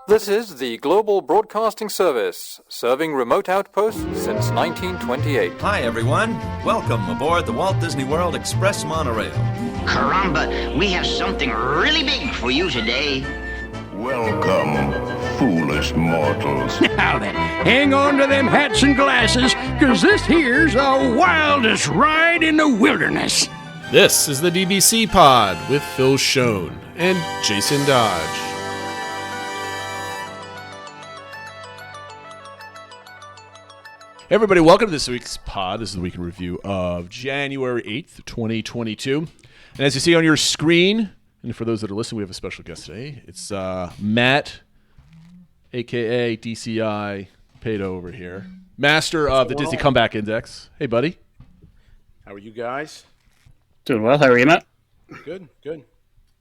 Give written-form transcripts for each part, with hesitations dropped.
This is the Global Broadcasting Service, serving remote outposts since 1928. Hi, everyone. Welcome aboard the Walt Disney World Express monorail. Caramba, we have something really big for you today. Welcome, foolish mortals. Now then, hang on to them hats and glasses, because this here's the wildest ride in the wilderness. This is the DBC Pod with Phil Schoen and Jason Dodge. Hey everybody, welcome to this week's pod. This is the week in review of January 8th, 2022. And as you see on your screen, and for those that are listening, we have a special guest today. It's Matt, a.k.a. DCI Pato over here, master of the Disney Comeback Index. Hey, buddy. How are you guys? Doing well. How are you, Matt? Good.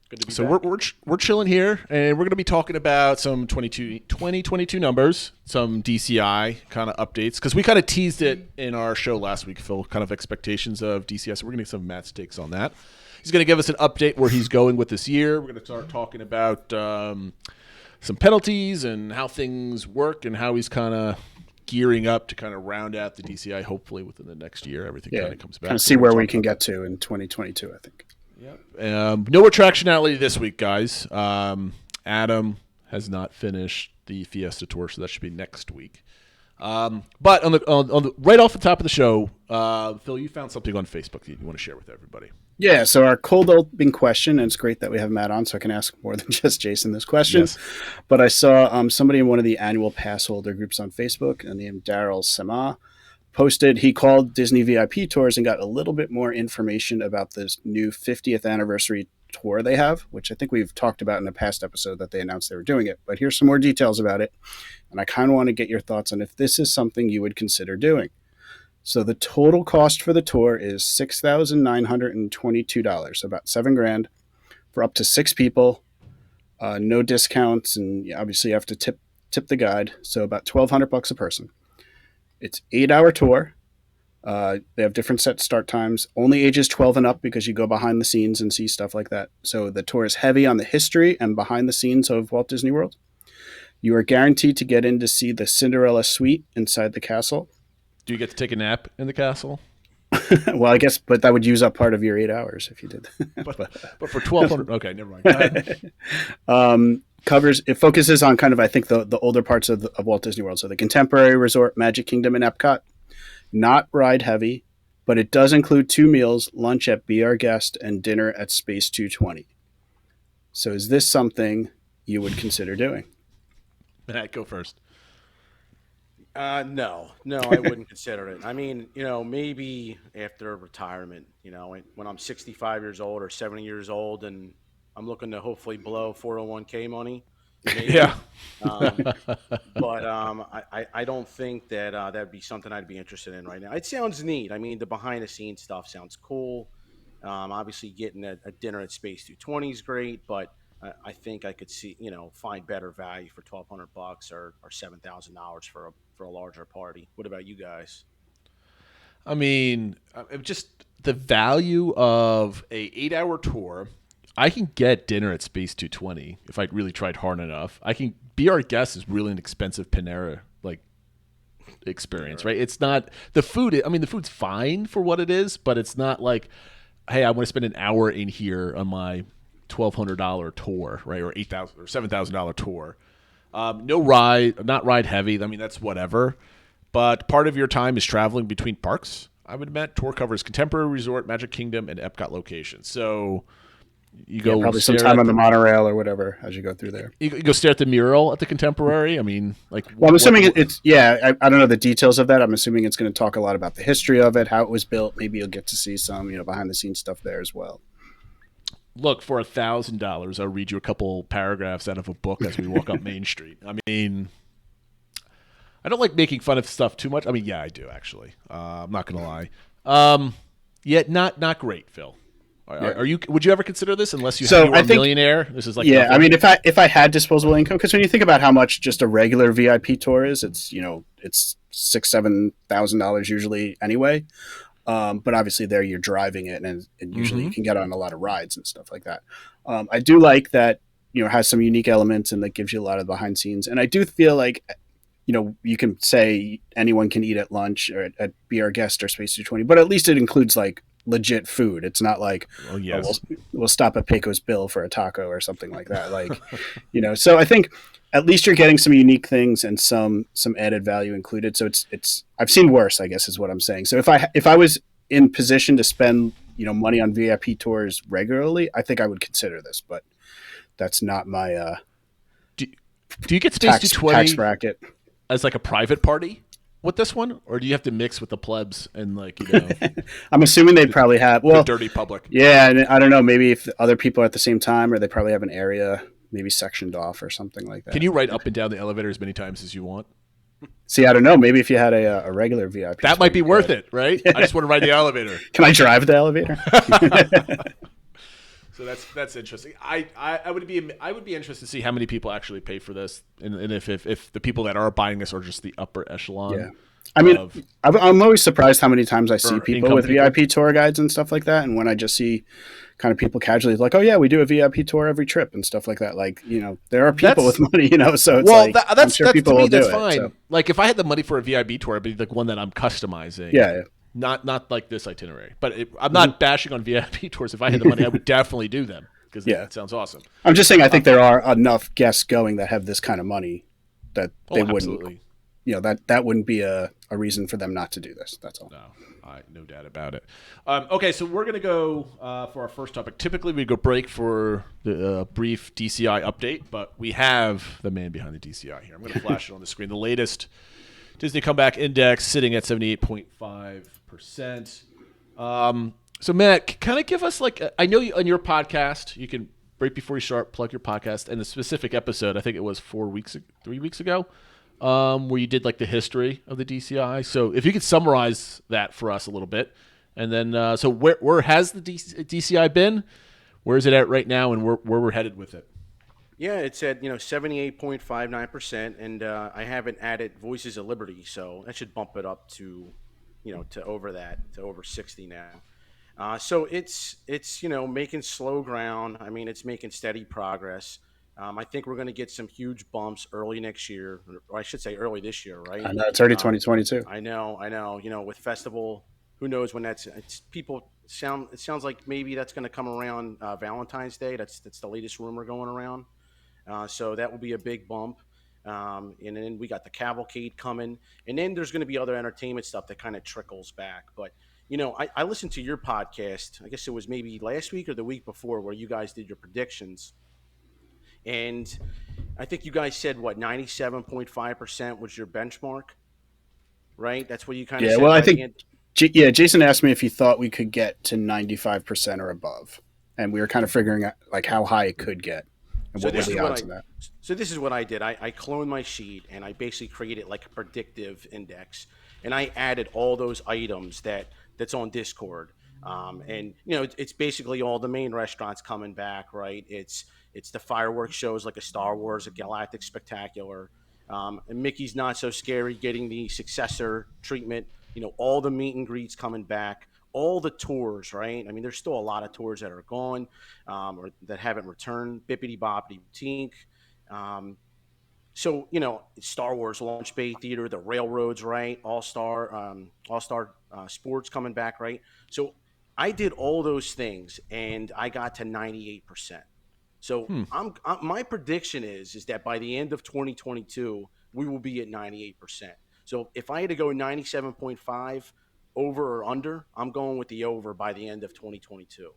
Good to be So back. we're chilling here, and we're going to be talking about some 2022 numbers, some DCI kind of updates, because we kind of teased it in our show last week, Phil, kind of expectations of DCI. So we're going to get some of Matt's takes on that. He's going to give us an update where he's going with this year. We're going to start talking about some penalties and how things work and how he's kind of gearing up to kind of round out the DCI, hopefully within the next year. Everything kind of comes back. Kind of see where we can get to in 2022, I think. Yep. No attractionality this week, guys. Adam has not finished the Fiesta Tour, so that should be next week. But on the right off the top of the show, Phil, you found something on Facebook that you want to share with everybody. Yeah, so our cold open question, and it's great that we have Matt on, so I can ask more than just Jason this question. Yes. But I saw somebody in one of the annual pass holder groups on Facebook, named Daryl Sama, posted, he called Disney VIP Tours and got a little bit more information about this new 50th anniversary tour they have, which I think we've talked about in a past episode that they announced they were doing it. But here's some more details about it, and I kind of want to get your thoughts on if this is something you would consider doing. So the total cost for the tour is $6,922, so about $7,000 for up to 6 people. No discounts, and obviously you have to tip the guide, so about $1,200 a person. It's 8-hour tour. They have different set start times. Only ages 12 and up because you go behind the scenes and see stuff like that. So the tour is heavy on the history and behind the scenes of Walt Disney World. You are guaranteed to get in to see the Cinderella suite inside the castle. Do you get to take a nap in the castle? Well, I guess, but that would use up part of your 8 hours if you did. but for $1,200, okay, never mind. Go ahead. It focuses on kind of, I think, the older parts of Walt Disney World. So the Contemporary Resort, Magic Kingdom, and Epcot. Not ride heavy, but it does include 2 meals, lunch at Be Our Guest and dinner at Space 220. So is this something you would consider doing? Matt, go first. No, I wouldn't consider it. I mean, maybe after retirement, when I'm 65 years old or 70 years old and I'm looking to hopefully blow 401k money. Maybe. Yeah. But I don't think that that'd be something I'd be interested in right now. It sounds neat. I mean, the behind the scenes stuff sounds cool. Obviously getting a dinner at Space 220 is great, but I think I could see, find better value for $1,200 or $7,000 for a larger party. What about you guys? I mean, just the value of a 8-hour tour. I can get dinner at Space 220 if I really tried hard enough. I can Be Our Guest is really an expensive Panera experience, right? It's not the food. I mean, the food's fine for what it is, but it's not like, hey, I want to spend an hour in here on my $1,200 tour, right, or $8,000 or $7,000 tour. No ride, not ride heavy. I mean, that's whatever. But part of your time is traveling between parks. I would admit, tour covers Contemporary Resort, Magic Kingdom, and Epcot locations. So you go probably some time on the monorail or whatever as you go through there. You go stare at the mural at the Contemporary. I mean, like. Well, I'm assuming it's. Yeah, I don't know the details of that. I'm assuming it's going to talk a lot about the history of it, how it was built. Maybe you'll get to see some, behind the scenes stuff there as well. Look, for $1,000, I'll read you a couple paragraphs out of a book as we walk up Main Street. I mean, I don't like making fun of stuff too much. I mean, yeah, I do actually. I'm not gonna lie. Yet not great, Phil. Are you? Would you ever consider this unless you were a millionaire? This is like nothing. I mean, if I had disposable income, because when you think about how much just a regular VIP tour is, it's $6,000-7,000 usually anyway. But obviously there you're driving it, and usually you can get on a lot of rides and stuff like that. I do like that has some unique elements and that gives you a lot of behind scenes. And I do feel like, you can say anyone can eat at lunch or Be Our Guest or Space 220, but at least it includes like legit food. It's not like, we'll stop at Pecos Bill for a taco or something like that. Like, so I think at least you're getting some unique things and some added value included. So it's I've seen worse, I guess is what I'm saying. So if I was in position to spend, money on VIP tours regularly, I think I would consider this, but that's not my, do you get Space 220 tax bracket as like a private party with this one, or do you have to mix with the plebs and like I'm assuming they'd probably have the dirty public? Yeah, and I don't know, maybe if other people are at the same time, or they probably have an area maybe sectioned off or something like that. Can you ride up and down the elevator as many times as you want? See, I don't know. Maybe if you had a regular VIP, that might be worth it, right? I just want to ride the elevator. Can I drive the elevator? So that's interesting. I would be interested to see how many people actually pay for this, and if the people that are buying this are just the upper echelon. Yeah, I mean, I'm always surprised how many times I see people with VIP tour guides and stuff like that, and when I just see kind of people casually like, oh yeah, we do a VIP tour every trip and stuff like that. Like, there are people with money, so it's that's sure people to me, will that's do fine. It, so. Like if I had the money for a VIP tour, it'd be like one that I'm customizing. Yeah. Not like this itinerary, but I'm not bashing on VIP tours. If I had the money, I would definitely do them because that sounds awesome. I'm just saying, I think there are enough guests going that have this kind of money that they wouldn't, that wouldn't be a reason for them not to do this. That's all. No doubt about it. Okay, so we're going to go for our first topic. Typically, we go break for the brief DCI update, but we have the man behind the DCI here. I'm going to flash it on the screen. The latest Disney Comeback Index sitting at 78.5%. So, Matt, kind of give us I know on your podcast, you can, right before you start, plug your podcast and the specific episode. I think it was 3 weeks ago, where you did the history of the DCI. So if you could summarize that for us a little bit. And then, so where has the DCI been? Where is it at right now, and where we're headed with it? Yeah, it's at 78.59%, and I haven't added Voices of Liberty, so that should bump it up to to over 60 now. So it's making slow ground. I mean, it's making steady progress. I think we're going to get some huge bumps early next year, or I should say early this year, right? I know, it's already 2022. I know. With Festival, who knows when it sounds like maybe that's going to come around Valentine's Day. That's the latest rumor going around. So that will be a big bump. And then we got the cavalcade coming, and then there's going to be other entertainment stuff that kind of trickles back. But I listened to your podcast. I guess it was maybe last week or the week before, where you guys did your predictions, and I think you guys said 97.5% was your benchmark, right? That's what you kind of said. Well, I think Jason asked me if he thought we could get to 95% or above, and we were kind of figuring out how high it could get. And what were the odds of that? So this is what I did. I cloned my sheet, and I basically created a predictive index, and I added all those items that's on Discord. And it's basically all the main restaurants coming back, right? It's the fireworks shows like a Star Wars, a Galactic Spectacular, and Mickey's Not So Scary getting the successor treatment. All the meet and greets coming back. All the tours, right? I mean, there's still a lot of tours that are gone or that haven't returned. Bippity Boppity Boutique. So, Star Wars Launch Bay Theater, the railroads, right? All-Star Sports coming back, right? So I did all those things, and I got to 98%. So my prediction is that by the end of 2022, we will be at 98%. So if I had to go 97.5, over or under, I'm going with the over by the end of 2022.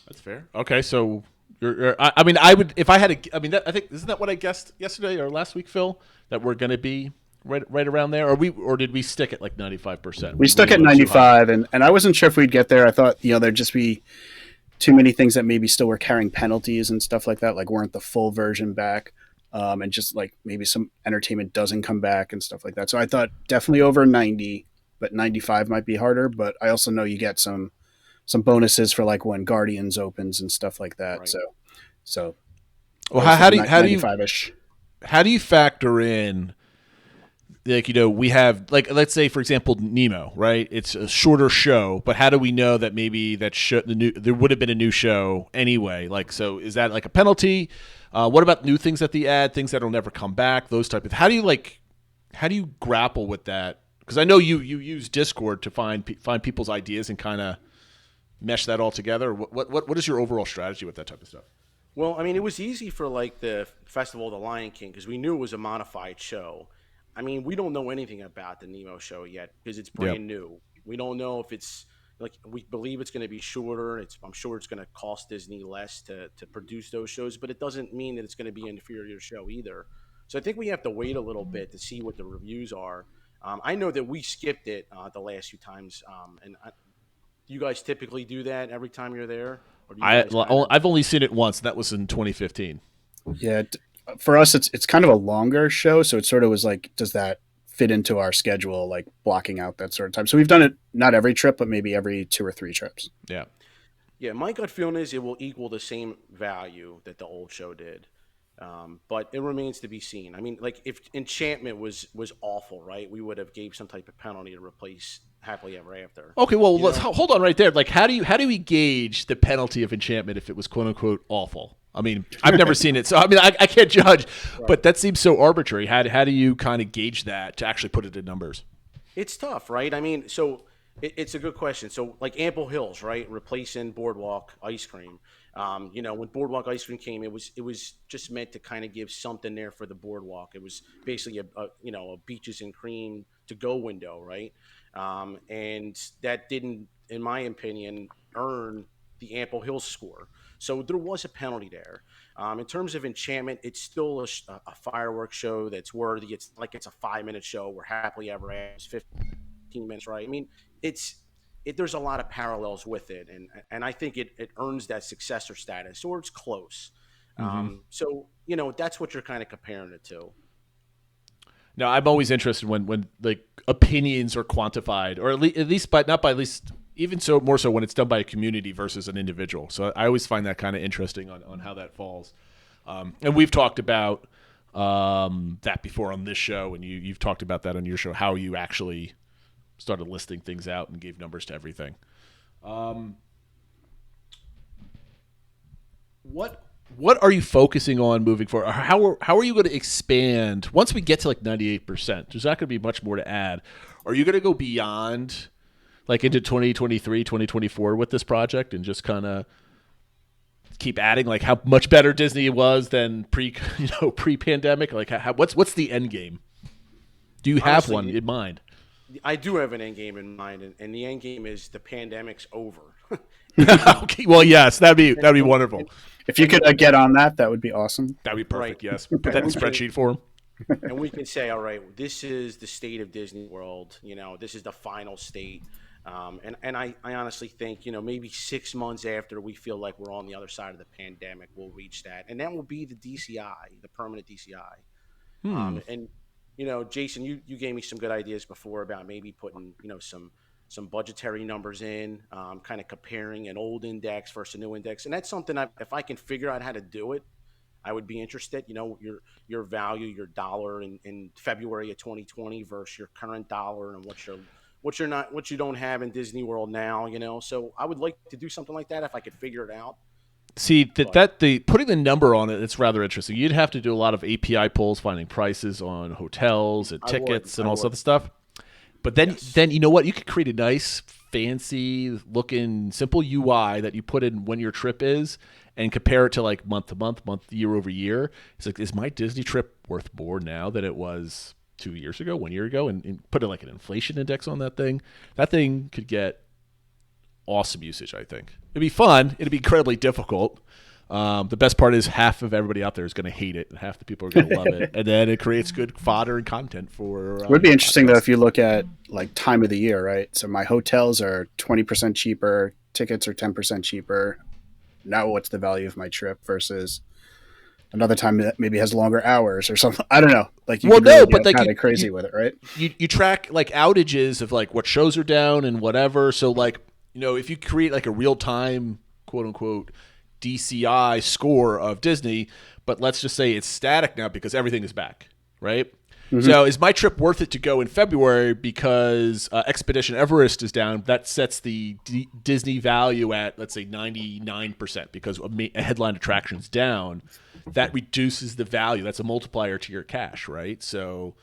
That's fair. Okay, so I would if I had to. I mean, I think isn't that what I guessed yesterday or last week, Phil? That we're going to be right around there, or did we stick at 95%? We stuck at 95, and I wasn't sure if we'd get there. I thought there'd just be too many things that maybe still were carrying penalties and stuff like that, weren't the full version back. And just maybe some entertainment doesn't come back and stuff like that. So I thought definitely over 90. But 95 might be harder. But I also know you get some bonuses for when Guardians opens and stuff like that. Right. So well, how do you factor in like, we have, like, let's say, for example, Nemo, right? It's a shorter show, but how do we know that maybe there would have been a new show anyway? Like, so is that like a penalty? What about new things that they add, things that'll never come back, those type of, how do you grapple with that? Because I know you use Discord to find people's ideas and kind of mesh that all together. What is your overall strategy with that type of stuff? Well, I mean, it was easy for like the Festival of the Lion King because we knew it was a modified show. I mean, we don't know anything about the Nemo show yet because it's brand new. We don't know if it's like, we believe it's going to be shorter. I'm sure it's going to cost Disney less to produce those shows, but it doesn't mean that it's going to be an inferior show either. So I think we have to wait a little bit to see what the reviews are. I know that we skipped it the last few times, you guys typically do that every time you're there? Or do you I've only seen it once. That was in 2015. Yeah, for us, it's kind of a longer show, so it sort of was like, does that fit into our schedule, like blocking out that sort of time? So we've done it not every trip, but maybe every 2 or 3 trips. Yeah. Yeah, my gut feeling is it will equal the same value that the old show did. But it remains to be seen. I mean, like, if Enchantment was awful, right, we would have gave some type of penalty to replace Happily Ever After. Okay, well, hold on right there. Like, how do we gauge the penalty of Enchantment if it was quote unquote awful? I mean, I've never seen it, so I mean, I can't judge. Right. But that seems so arbitrary. How do you kind of gauge that to actually put it in numbers? It's tough, right? I mean, so it's a good question. So, like Ample Hills, right, replacing Boardwalk Ice Cream. When Boardwalk Ice Cream came, it was just meant to kind of give something there for the boardwalk. It was basically a beaches and cream to go window, right? And that didn't, in my opinion, earn the Ample Hills score. So there was a penalty there. In terms of Enchantment, it's still a fireworks show that's worthy. It's like it's a 5-minute show where Happily Ever After is 15 minutes, right? I mean, there's a lot of parallels with it, and I think it earns that successor status, or it's close. Mm-hmm. So that's what you're kind of comparing it to. Now, I'm always interested when like opinions are quantified, or at least, but not by at least. Even so, more so when it's done by a community versus an individual. So I always find that kind of interesting on how that falls. And we've talked about that before on this show, and you've talked about that on your show, how you actually started listing things out and gave numbers to everything. What are you focusing on moving forward? How are you going to expand once we get to like 98%? There's not going to be much more to add. Are you going to go beyond, like, into 2023, 2024 with this project and just kind of keep adding, like, how much better Disney was than pre-pandemic? Like, what's the end game? Do you have one in mind? I do have an end game in mind, and the end game is the pandemic's over. Okay, well, yes, that'd be wonderful. If you could get on that, that would be awesome. That'd be perfect. Right. Yes, put that in a spreadsheet for him. And we can say, all right, this is the state of Disney World. This is the final state. And I honestly think, maybe 6 months after we feel like we're on the other side of the pandemic, we'll reach that. And that will be the DCI, the permanent DCI. And, Jason, you gave me some good ideas before about maybe putting, some budgetary numbers in, kind of comparing an old index versus a new index. And that's something if I can figure out how to do it, I would be interested. Your value, your dollar in February of 2020 versus your current dollar, and what you don't have in Disney World now. So I would like to do something like that if I could figure it out. See, putting the number on it, it's rather interesting. You'd have to do a lot of API polls, finding prices on hotels and tickets and all this other stuff. But then you know what? You could create a nice, fancy looking, simple UI that you put in when your trip is, and compare it to like month to month, year over year. It's like, is my Disney trip worth more now than it was 2 years ago, 1 year ago? And put like an inflation index on that thing. That thing could get awesome usage, I think. It'd be fun. It'd be incredibly difficult. The best part is half of everybody out there is going to hate it, and half the people are going to love it. And then it creates good fodder and content for. It would be interesting, though, if you look at like time of the year, right? So my hotels are 20% cheaper, tickets are 10% cheaper. Now what's the value of my trip versus another time that maybe has longer hours or something? I don't know. Like, you kind of crazy with it, right? You track like outages of like what shows are down and whatever. So like, if you create like a real time, quote unquote, DCI score of Disney, but let's just say it's static now because everything is back, right? So is my trip worth it to go in February because Expedition Everest is down? That sets the Disney value at, let's say, 99% because a headline attraction's down. That reduces the value. That's a multiplier to your cash, right? So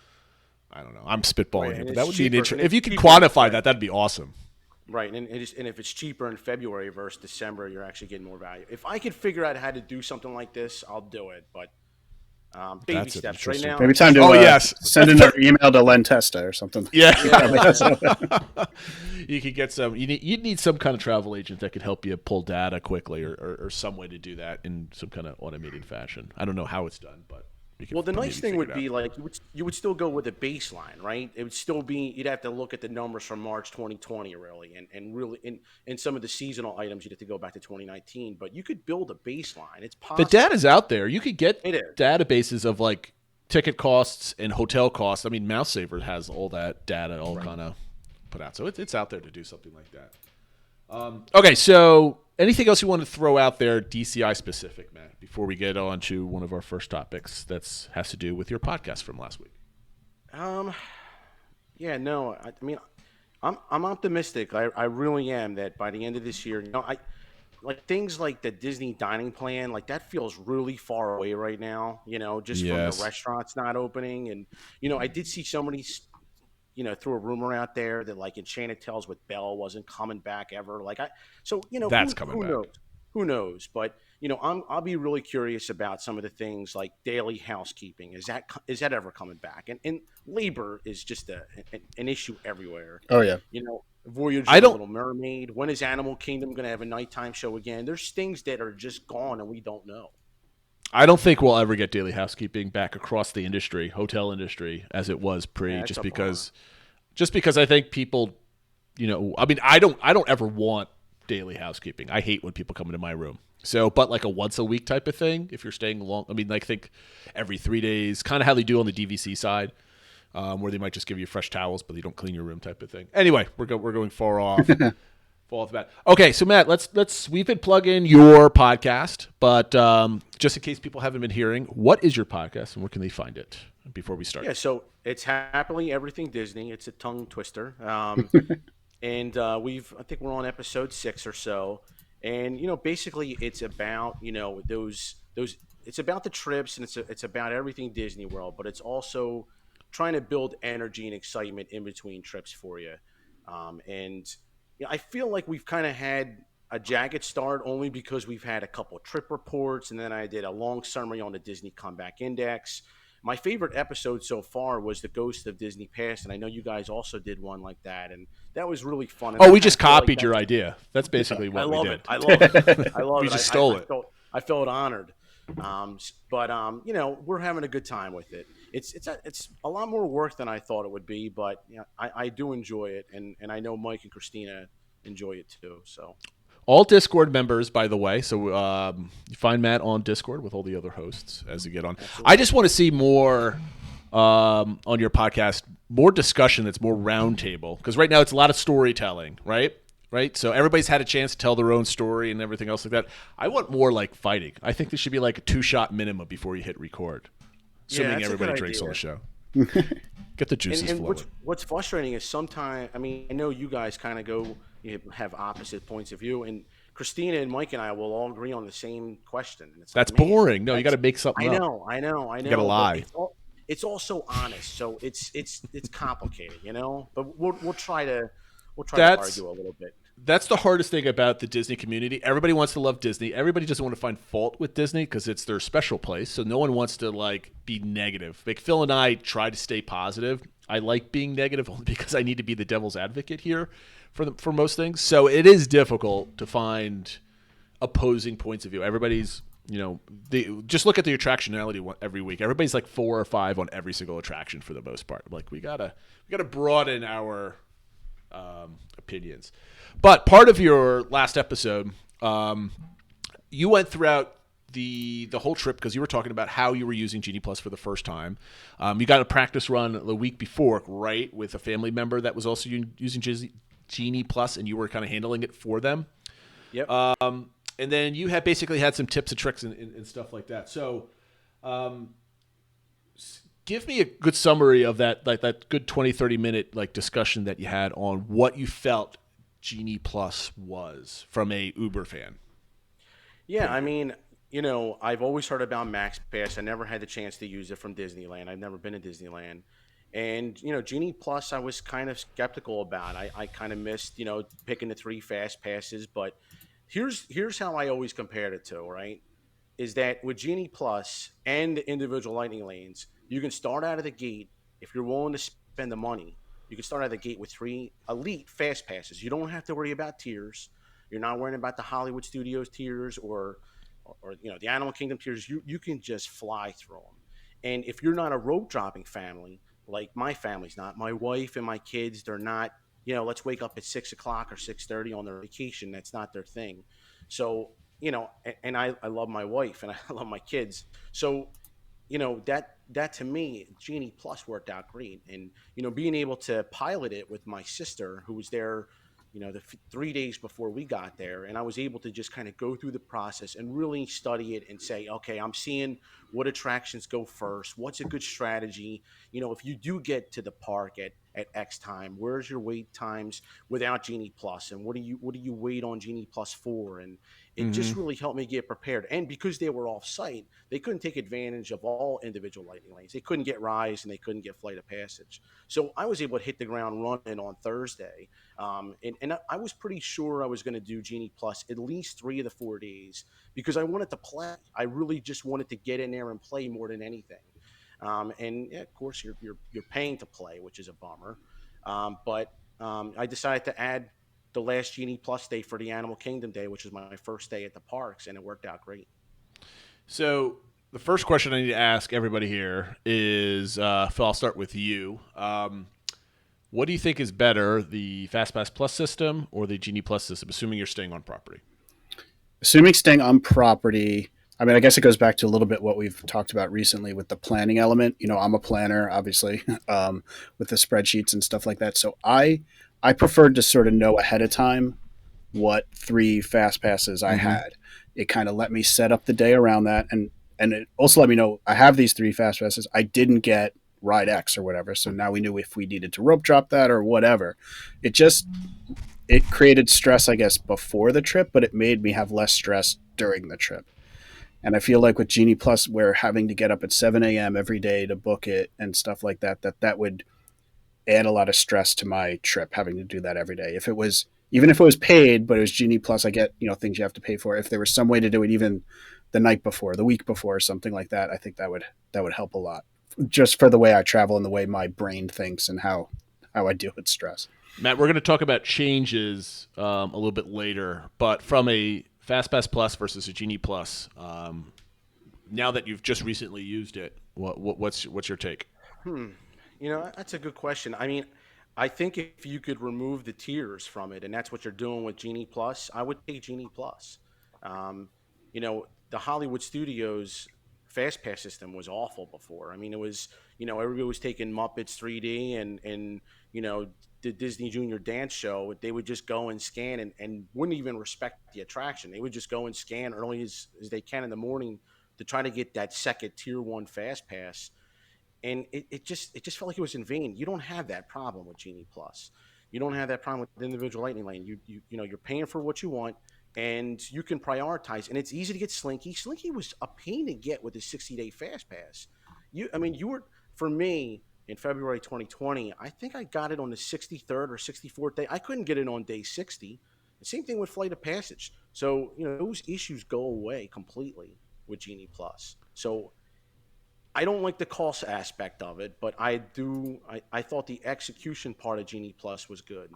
I don't know. I'm spitballing here, but that would be an interesting. If you could quantify that, that'd be awesome. Right, and if it's cheaper in February versus December, you're actually getting more value. If I could figure out how to do something like this, I'll do it. But baby steps right now. Maybe time to send another email to Len Testa or something. Yeah. You could get some. You'd need some kind of travel agent that could help you pull data quickly, or some way to do that in some kind of automated fashion. I don't know how it's done, but. Well, the nice thing would be like you would still go with a baseline, right? It would still be you'd have to look at the numbers from March 2020 really, and really in some of the seasonal items you'd have to go back to 2019. But you could build a baseline. It's possible. The data's out there. You could get databases of like ticket costs and hotel costs. I mean, Mouse Saver has all that data all kind of put out, so it's out there to do something like that. Okay, so anything else you want to throw out there, DCI specific, Matt, before we get on to one of our first topics that has to do with your podcast from last week? Yeah, no, I mean, I'm optimistic. I really am that by the end of this year, I like things like the Disney dining plan, like that feels really far away right now. Just from the restaurants not opening, and I did see somebody. Threw a rumor out there that like Enchanted Tales with Belle wasn't coming back ever. That's coming back. Who knows? But I'll be really curious about some of the things like daily housekeeping. Is that ever coming back? And labor is just an issue everywhere. Oh yeah. Voyage of the Little Mermaid. When is Animal Kingdom going to have a nighttime show again? There's things that are just gone and we don't know. I don't think we'll ever get daily housekeeping back across the industry, hotel industry, as it was pre. Just because I think people, I mean, I don't ever want daily housekeeping. I hate when people come into my room. So, but like a once a week type of thing, if you're staying long, I mean, like think every 3 days, kind of how they do on the DVC side, where they might just give you fresh towels, but they don't clean your room type of thing. Anyway, we're going far off. Okay, so Matt, we've been plugging your podcast, but just in case people haven't been hearing, what is your podcast and where can they find it before we start? Yeah, so it's Happily Everything Disney. It's a tongue twister, and I think we're on episode 6 or so, and basically it's about those it's about the trips and it's about everything Disney World, but it's also trying to build energy and excitement in between trips for you, and. I feel like we've kind of had a jagged start only because we've had a couple of trip reports, and then I did a long summary on the Disney Comeback Index. My favorite episode so far was the Ghost of Disney Past, and I know you guys also did one like that, and that was really fun. And we just copied your idea. That's basically what we did. I love it. I love it. We just stole it. I felt honored. But we're having a good time with it. It's a lot more work than I thought it would be, but I do enjoy it, and I know Mike and Christina enjoy it too. So all Discord members, by the way. So you find Matt on Discord with all the other hosts as you get on. Absolutely. I just want to see more on your podcast, more discussion that's more roundtable, because right now it's a lot of storytelling, right? So everybody's had a chance to tell their own story and everything else like that. I want more like fighting. I think there should be like a 2-shot minimum before you hit record, assuming everybody drinks on the show. Get the juices flowing. What's frustrating is sometimes, I mean, I know you guys kind of have opposite points of view, and Christina and Mike and I will all agree on the same question. And that's boring. No, you got to make something up. I know. You got to lie. It's also honest, so it's complicated, But we'll try to argue a little bit. That's the hardest thing about the Disney community. Everybody wants to love Disney. Everybody doesn't want to find fault with Disney because it's their special place. So no one wants to be negative. Like Phil and I try to stay positive. I like being negative only because I need to be the devil's advocate here for most things. So it is difficult to find opposing points of view. Everybody's, just look at the attractionality every week. Everybody's like 4 or 5 on every single attraction for the most part. Like we gotta broaden our opinions. But part of your last episode, you went throughout the whole trip because you were talking about how you were using Genie Plus for the first time. You got a practice run the week before, right, with a family member that was also using Genie Plus, and you were kind of handling it for them. Yep. And then you had basically had some tips and tricks and stuff like that. So Give me a good summary of that, like that good 20, 30-minute like discussion that you had on what you felt Genie Plus was from a Uber fan. Yeah, I mean, I've always heard about Max Pass. I never had the chance to use it from Disneyland. I've never been to Disneyland. And, Genie Plus, I was kind of skeptical about. I kind of missed, picking the 3 fast passes. But here's how I always compared it to, right? Is that with Genie Plus and the individual lightning lanes, you can start out of the gate if you're willing to spend the money. You can start out of the gate with 3 elite fast passes. You don't have to worry about tiers. You're not worrying about the Hollywood Studios tiers or the Animal Kingdom tiers. You can just fly through them. And if you're not a rope dropping family, like my family's not, my wife and my kids, they're not. Let's wake up at 6 o'clock or 6:30 on their vacation. That's not their thing. So and I love my wife and I love my kids. So that to me, Genie Plus worked out great. And being able to pilot it with my sister, who was there the 3 days before we got there, and I was able to just kind of go through the process and really study it and say, okay, I'm seeing what attractions go first, what's a good strategy. If you do get to the park at X time, where's your wait times without Genie Plus, and what do you wait on Genie Plus for? And it just really helped me get prepared. And because they were off site, they couldn't take advantage of all individual lightning lanes. They couldn't get Rise and they couldn't get Flight of Passage. So I was able to hit the ground running on Thursday. And I was pretty sure I was going to do Genie Plus at least 3 of the 4 days because I wanted to play. I really just wanted to get in there and play more than anything. And yeah, of course, you're paying to play, which is a bummer. But I decided to add the last Genie Plus day for the Animal Kingdom day, which was my first day at the parks, and it worked out great. So the first question I need to ask everybody here is, Phil, I'll start with you. What do you think is better, the FastPass Plus system or the Genie Plus system, assuming you're staying on property? Assuming staying on property, I mean, I guess it goes back to a little bit what we've talked about recently with the planning element. I'm a planner, obviously, with the spreadsheets and stuff like that. So I preferred to sort of know ahead of time what 3 fast passes I had. It kind of let me set up the day around that. And it also let me know I have these 3 fast passes. I didn't get Ride X or whatever. So now we knew if we needed to rope drop that or whatever. It created stress, I guess, before the trip, but it made me have less stress during the trip. And I feel like with Genie Plus, we're having to get up at 7 a.m. every day to book it and stuff like that, that would add a lot of stress to my trip, having to do that every day. Even if it was paid, but it was Genie Plus, I get, things you have to pay for. If there was some way to do it even the night before, the week before, or something like that, I think that would help a lot. Just for the way I travel and the way my brain thinks and how I deal with stress. Matt, we're going to talk about changes a little bit later, but from a FastPass Plus versus a Genie Plus, now that you've just recently used it, what's your take? That's a good question. I mean, I think if you could remove the tiers from it, and that's what you're doing with Genie Plus, I would take Genie Plus. The Hollywood Studios Fast Pass system was awful before. I mean, it was, everybody was taking Muppets 3D and the Disney Junior Dance Show. They would just go and scan and wouldn't even respect the attraction. They would just go and scan early as they can in the morning to try to get that second Tier 1 Fast Pass. And it just felt like it was in vain. You don't have that problem with Genie Plus. You don't have that problem with the individual lightning lane. You're paying for what you want, and you can prioritize. And it's easy to get Slinky. Slinky was a pain to get with the 60-day Fast Pass. For me, in February 2020, I think I got it on the 63rd or 64th day. I couldn't get it on day 60. The same thing with Flight of Passage. So those issues go away completely with Genie Plus. So I don't like the cost aspect of it, but I thought the execution part of Genie Plus was good.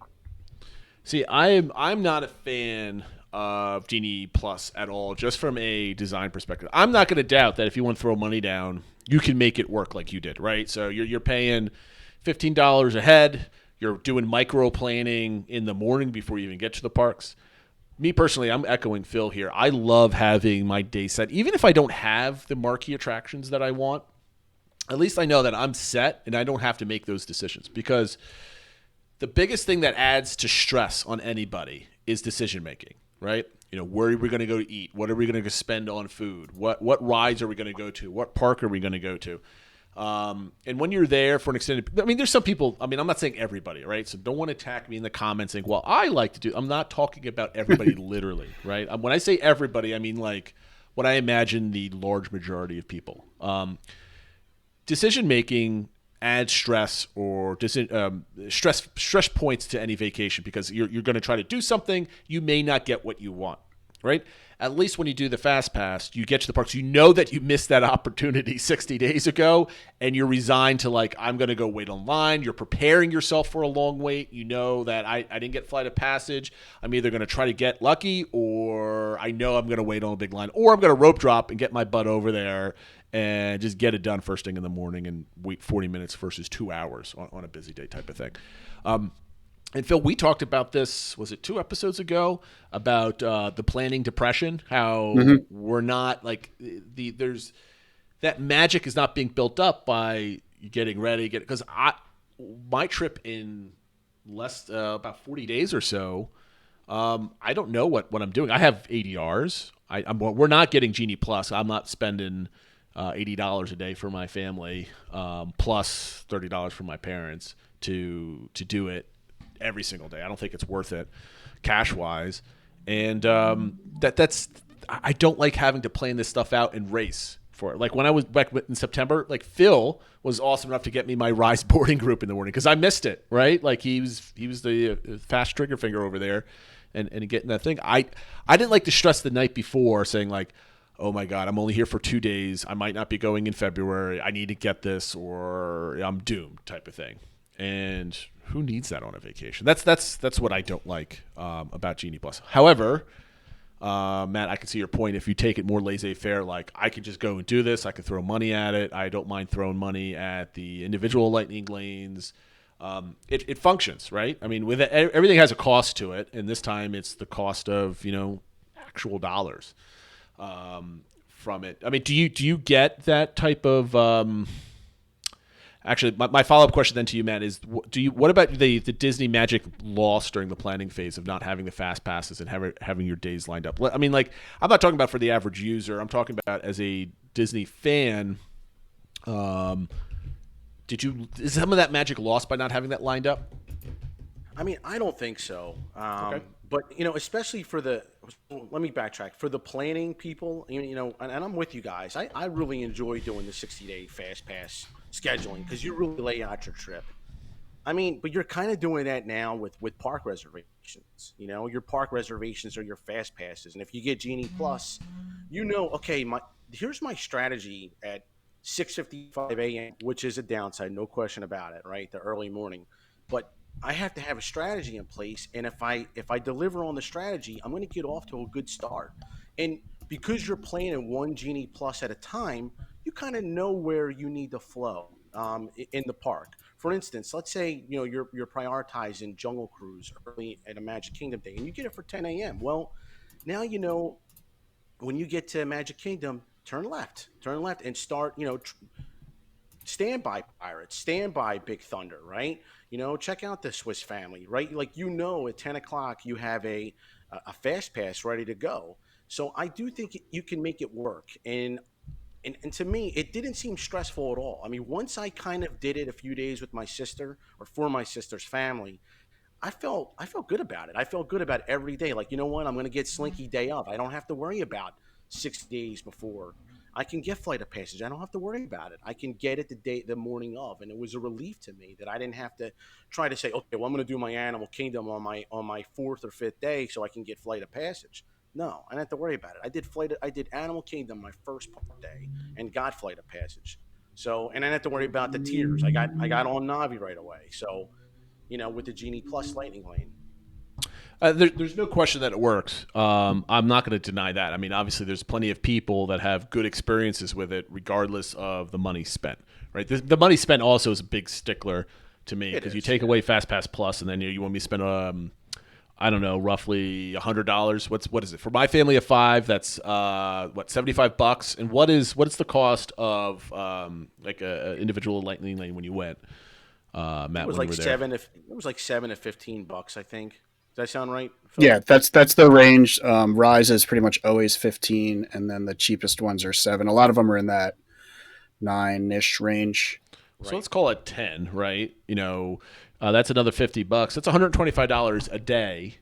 See, I'm not a fan of Genie Plus at all, just from a design perspective. I'm not going to doubt that if you want to throw money down, you can make it work like you did, right? So you're paying $15 a head. You're doing micro planning in the morning before you even get to the parks. Me personally, I'm echoing Phil here. I love having my day set. Even if I don't have the marquee attractions that I want, at least I know that I'm set and I don't have to make those decisions, because the biggest thing that adds to stress on anybody is decision making, right? Where are we going to go to eat? What are we going to spend on food? What rides are we going to go to? What park are we going to go to? And when you're there for an extended, I mean, there's some people, I mean, I'm not saying everybody, right? So don't want to attack me in the comments saying, well, I like to do, I'm not talking about everybody literally, right? When I say everybody, I mean like what I imagine the large majority of people. Decision making adds stress or stress points to any vacation because you're going to try to do something, you may not get what you want, right? At least when you do the fast pass, you get to the parks, you know that you missed that opportunity 60 days ago, and you're resigned to like, I'm going to go wait online. You're preparing yourself for a long wait. You know that I didn't get flight of passage. I'm either going to try to get lucky, or I know I'm going to wait on a big line, or I'm going to rope drop and get my butt over there and just get it done first thing in the morning and wait 40 minutes versus 2 hours on a busy day type of thing. And Phil, we talked about this, was it 2 episodes ago, about the planning depression, how we're not like there's that magic is not being built up by getting ready, because my trip in less about 40 days or so, I don't know what I'm doing. I have ADRs. We're not getting Genie Plus. I'm not spending $80 a day for my family, plus $30 for my parents to do it every single day. I don't think it's worth it cash wise. And that's I don't like having to plan this stuff out and race for it. Like when I was back in September, like Phil was awesome enough to get me my Rise boarding group in the morning because I missed it, right? Like he was the fast trigger finger over there and getting that thing. I didn't like to stress the night before saying like, oh my God, I'm only here for 2 days. I might not be going in February. I need to get this or I'm doomed type of thing. And who needs that on a vacation? That's what I don't like about Genie Plus. However, Matt, I can see your point. If you take it more laissez-faire, like I can just go and do this. I can throw money at it. I don't mind throwing money at the individual lightning lanes. It functions, right? I mean, with it, everything has a cost to it, and this time it's the cost of actual dollars from it. I mean, do you get that type of? Actually, my follow-up question then to you, Matt, is what about the Disney magic loss during the planning phase of not having the fast passes and having your days lined up? I mean, like, I'm not talking about for the average user. I'm talking about as a Disney fan. Is some of that magic lost by not having that lined up? I mean, I don't think so. Okay. But, especially let me backtrack. For the planning people, and I'm with you guys. I really enjoy doing the 60-day fast pass scheduling because you really lay out your trip. I mean, but you're kind of doing that now with park reservations. Your park reservations are your fast passes. And if you get Genie Plus, okay, here's my strategy at 6:55 a.m., which is a downside, no question about it, right? The early morning. But I have to have a strategy in place, and if I deliver on the strategy, I'm going to get off to a good start. And because you're planning one Genie Plus at a time, you kind of know where you need to flow in the park. For instance, let's say you're prioritizing Jungle Cruise early at a Magic Kingdom day, and you get it for 10 a.m. Well, now when you get to Magic Kingdom, turn left, and start stand by Pirates, stand by Big Thunder, right? Check out the Swiss Family, right? Like, at 10 o'clock you have a fast pass ready to go. So I do think you can make it work. And to me, it didn't seem stressful at all. I mean, once I kind of did it a few days with my sister or for my sister's family, I felt good about it. I felt good about every day. Like, you know what? I'm going to get Slinky day off. I don't have to worry about 6 days before. I can get flight of passage. I don't have to worry about it. I can get it the morning of, and it was a relief to me that I didn't have to try to say, okay, well, I'm going to do my Animal Kingdom on my 4th or 5th day so I can get flight of passage. No, I didn't have to worry about it. I did Animal Kingdom my first park day and got flight of passage. So, and I didn't have to worry about the tiers. I got on Navi right away. So, with the Genie Plus Lightning Lane. There's no question that it works. I'm not going to deny that. I mean, obviously, there's plenty of people that have good experiences with it, regardless of the money spent. Right? The money spent also is a big stickler to me because you take away Fast Pass Plus, and then you want me to spend I don't know, roughly $100. What is it for my family of 5? That's $75. And what is the cost of like a individual Lightning Lane when you went? Matt, it was like $7 to $15, I think. Does that sound right, Phil? Yeah, that's the range. Rise is pretty much always 15, and then the cheapest ones are 7. A lot of them are in that 9-ish range. So let's call it 10, right? That's another $50. That's $125 a day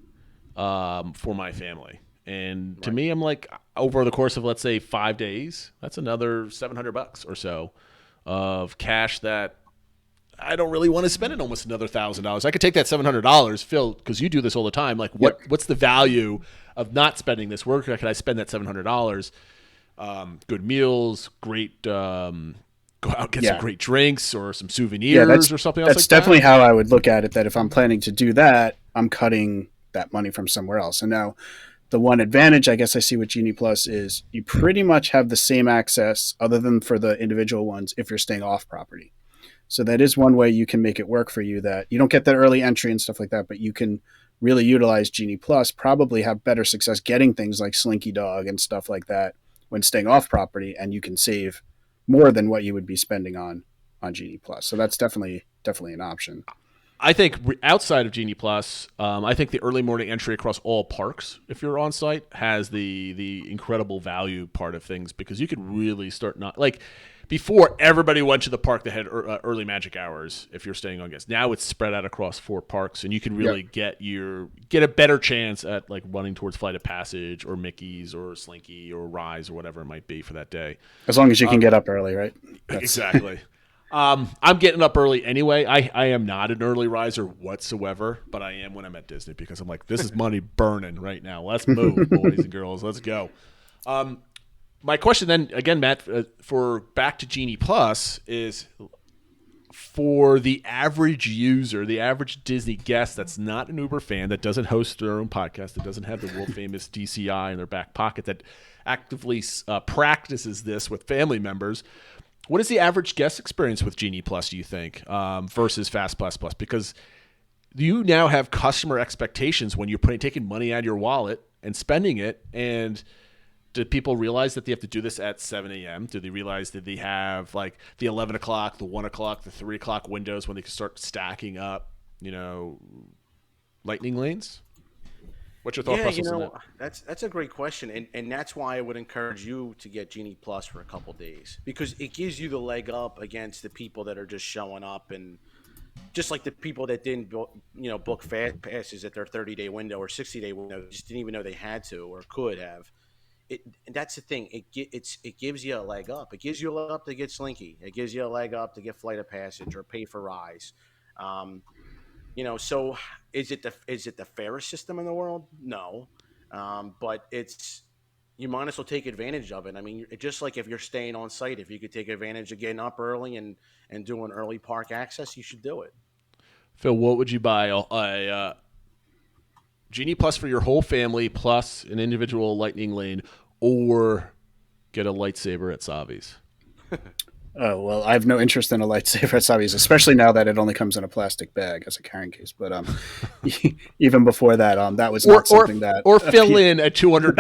for my family. And to me, I'm like, over the course of, let's say, 5 days, that's another $700 or so of cash that I don't really want to spend it almost another $1,000. I could take that $700, Phil, because you do this all the time. Like, what's the value of not spending this? Where could I spend that $700? Good meals, great go out, get some great drinks or some souvenirs or something else. That's definitely how I would look at it, that if I'm planning to do that, I'm cutting that money from somewhere else. And now the one advantage I guess I see with Genie Plus is you pretty much have the same access, other than for the individual ones, if you're staying off property. So that is one way you can make it work for you, that you don't get that early entry and stuff like that, but you can really utilize Genie Plus, probably have better success getting things like Slinky Dog and stuff like that when staying off property, and you can save more than what you would be spending on Genie Plus. So that's definitely an option. I think outside of Genie Plus, I think the early morning entry across all parks, if you're on site, has the incredible value part of things, because you could really start before everybody went to the park that had early magic hours. If you're staying on guest, now it's spread out across 4 parks, and you can really get a better chance at like running towards Flight of Passage or Mickey's or Slinky or Rise or whatever it might be for that day. As long as you can get up early, right? Exactly. I'm getting up early anyway. I am not an early riser whatsoever, but I am when I'm at Disney, because I'm like, this is money burning right now. Let's move, boys and girls. Let's go. My question then, again, Matt, for back to Genie Plus, is for the average user, the average Disney guest that's not an Uber fan, that doesn't host their own podcast, that doesn't have the world-famous DCI in their back pocket, that actively practices this with family members, what is the average guest experience with Genie Plus, do you think, versus Fast Plus Plus? Because you now have customer expectations when you're taking money out of your wallet and spending it, and do people realize that they have to do this at 7 a.m.? Do they realize that they have like the 11 o'clock, the 1 o'clock, the 3 o'clock windows when they can start stacking up, lightning lanes? What's your thought process on that? That's a great question, and that's why I would encourage you to get Genie Plus for a couple days, because it gives you the leg up against the people that are just showing up, and just like the people that didn't book fast passes at their 30-day window or 60-day window, just didn't even know they had to or could have. And that's the thing. It gives you a leg up. It gives you a leg up to get Slinky. It gives you a leg up to get Flight of Passage or pay for Rise. So is it the fairest system in the world? No, but you might as well take advantage of it. I mean, just like if you're staying on site, if you could take advantage of getting up early and doing early park access, you should do it. Phil, what would you buy? A Genie Plus for your whole family, plus an individual lightning lane, or get a lightsaber at Savi's? Oh, well, I have no interest in a lightsaber at Savi's, especially now that it only comes in a plastic bag as a carrying case. But even before that, that was not something that... Or fill in a $200...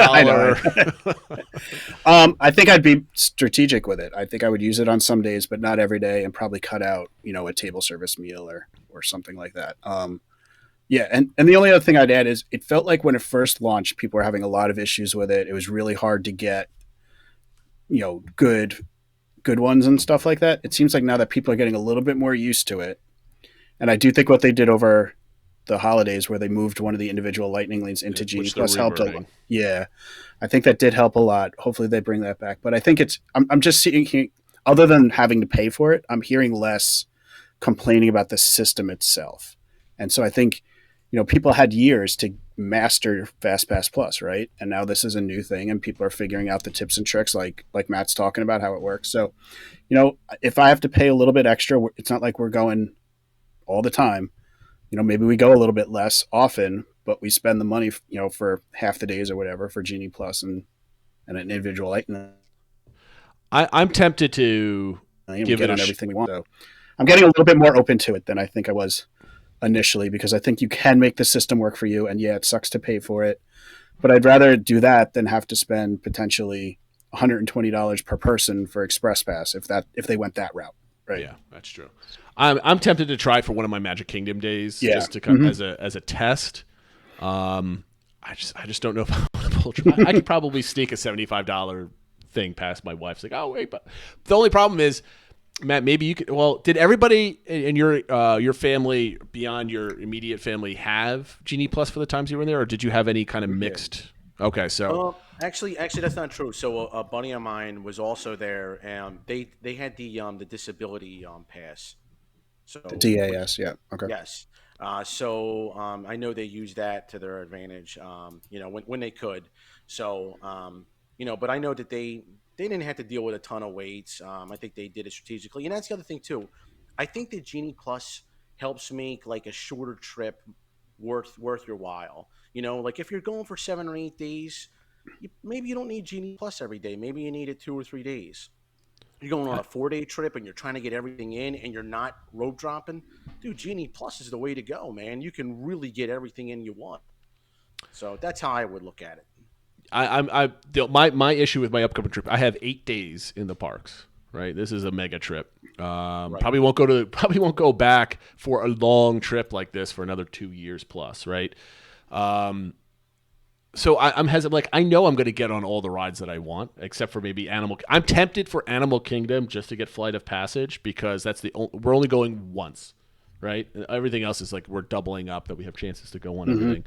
I think I'd be strategic with it. I think I would use it on some days, but not every day, and probably cut out, a table service meal or something like that. Yeah, and the only other thing I'd add is it felt like when it first launched, people were having a lot of issues with it. It was really hard to get, good ones and stuff like that. It seems like now that people are getting a little bit more used to it. And I do think what they did over the holidays, where they moved one of the individual lightning lanes into Genie Plus, helped a lot. Yeah, I think that did help a lot. Hopefully they bring that back. But I think I'm just seeing, other than having to pay for it, I'm hearing less complaining about the system itself. And so I think, people had years to master FastPass Plus, right? And now this is a new thing, and people are figuring out the tips and tricks, like Matt's talking about how it works. So, if I have to pay a little bit extra, it's not like we're going all the time. Maybe we go a little bit less often, but we spend the money, for half the days or whatever for Genie Plus and an individual item. I'm tempted to give it on everything we want. So I'm getting a little bit more open to it than I think I was initially, because I think you can make the system work for you, and yeah, it sucks to pay for it, but I'd rather do that than have to spend potentially $120 per person for Express Pass if they went that route, right? Yeah, that's true. I'm tempted to try for one of my Magic Kingdom days, just to come as a test. I just don't know if I want to pull. I could probably sneak a $75 thing past my wife's like, oh wait, but the only problem is, Matt, maybe you could. Well, did everybody in your family beyond your immediate family have Genie Plus for the times you were in there, or did you have any kind of mixed? Okay, so actually, that's not true. So a buddy of mine was also there, and they had the disability pass. So The DAS, yeah. Okay. yes. So I know they use that to their advantage. When they could. So but I know that they didn't have to deal with a ton of waits. I think they did it strategically, and that's the other thing too. I think that Genie Plus helps make like a shorter trip worth your while. Like if you're going for 7 or 8 days, maybe you don't need Genie Plus every day. Maybe you need it 2 or 3 days. You're going on a 4-day trip and you're trying to get everything in and you're not rope dropping, dude, Genie Plus is the way to go, man. You can really get everything in you want. So that's how I would look at it. My issue with my upcoming trip, I have 8 days in the parks. Right, this is a mega trip. Right. Probably won't go back for a long trip like this for another 2 years plus. Right. So I'm hesitant. Like I know I'm going to get on all the rides that I want, except for maybe Animal. I'm tempted for Animal Kingdom just to get Flight of Passage because that's we're only going once, right? And everything else is like we're doubling up that we have chances to go on everything.